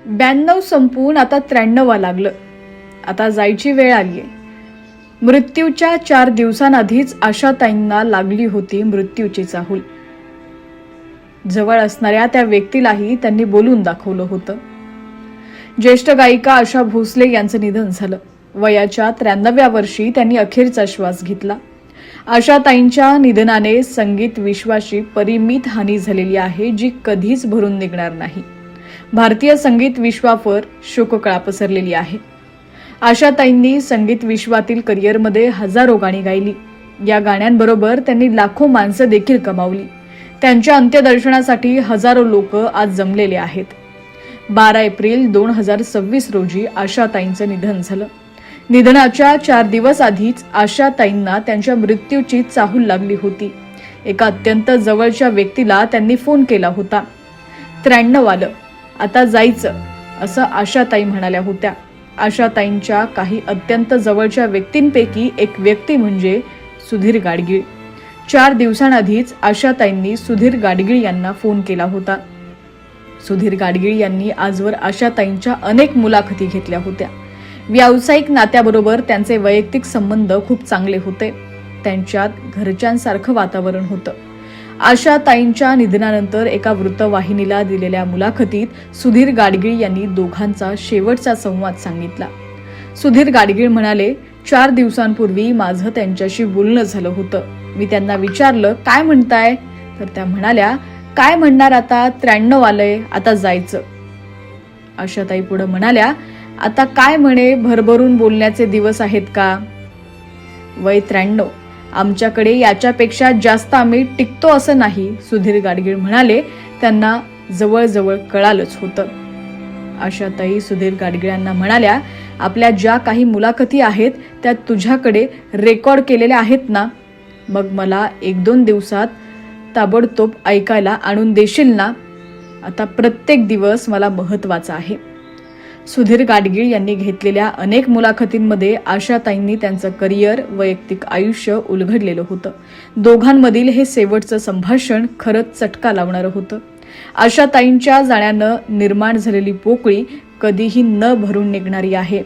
92 संपून आता 93 लागलं. आता जायची वेळ आलीये. मृत्यूच्या 4 दिवसांआधीच आशाताईंना लागली होती मृत्यूची चाहूल. जवळ असणाऱ्या त्या व्यक्तीलाही त्यांनी बोलून दाखवलं होतं. ज्येष्ठ गायिका आशा भोसले यांचं निधन झालं. वयाच्या 93व्या वर्षी त्यांनी अखेरचा श्वास घेतला. आशाताईंच्या निधनाने संगीत विश्वाची परिमित हानी झालेली आहे, जी कधीच भरून निघणार नाही. भारतीय संगीत विश्वावर शोककळा पसरलेली आहे. आशाताईंनी संगीत विश्वातील करिअरमध्ये हजारो गाणी गायली. या गाण्यांबरोबर त्यांनी लाखो माणसं देखील कमावली. त्यांच्या अंत्यदर्शनासाठी हजारो लोक आज जमलेले आहेत. 12 एप्रिल 2026 रोजी आशाताईंचं निधन झालं. निधनाच्या 4 दिवस आधीच आशाताईंना त्यांच्या मृत्यूची चाहूल लागली होती. एका अत्यंत जवळच्या व्यक्तीला त्यांनी फोन केला होता. 93 आलं, आता जायचं, असं आशाताई म्हणाल्या होत्या. आशाताईंच्या काही अत्यंत जवळच्या व्यक्तींपैकी एक व्यक्ती म्हणजे सुधीर गाडगीळ. 4 दिवसांआधीच आशाताईंनी सुधीर गाडगीळ यांना फोन केला होता. सुधीर गाडगीळ यांनी आजवर आशाताईंच्या अनेक मुलाखती घेतल्या होत्या. व्यावसायिक नात्याबरोबर त्यांचे वैयक्तिक संबंध खूप चांगले होते. त्यांच्यात घरच्यांसारखं वातावरण होतं. आशाताईंच्या निधनानंतर एका वृत्तवाहिनीला दिलेल्या मुलाखतीत सुधीर गाडगीळ यांनी दोघांचा शेवटचा संवाद सांगितला. सुधीर गाडगीळ म्हणाले, 4 दिवसांपूर्वी माझं त्यांच्याशी बोलणं झालं होतं. मी त्यांना विचारलं, काय म्हणताय? तर त्या म्हणाल्या, काय म्हणणार, आता 93 आलंय, आता जायचं. आशाताई पुढे म्हणाल्या, आता काय म्हणे, भरभरून बोलण्याचे दिवस आहेत का? वय 93, आमच्याकडे याच्यापेक्षा जास्त आम्ही टिकतो असं नाही. सुधीर गाडगीळ म्हणाले, त्यांना जवळजवळ कळालंच होतं. आशाताई सुधीर गाडगीळांना म्हणाल्या, आपल्या ज्या काही मुलाखती आहेत त्या तुझ्याकडे रेकॉर्ड केलेल्या आहेत ना, मग मला 1-2 दिवसात ताबडतोब ऐकायला आणून देशील ना? आता प्रत्येक दिवस मला महत्वाचा आहे. सुधीर गाडगीळ यांनी घेतलेल्या अनेक मुलाखतींमध्ये आशाताईंनी त्यांचं करिअर, वैयक्तिक आयुष्य उलगडलेलं होतं. दोघांमधील हे शेवटचं संभाषण खरंच चटका लावणारं होतं. आशाताईंच्या जाण्यानं निर्माण झालेली पोकळी कधीही न भरून निघणारी आहे.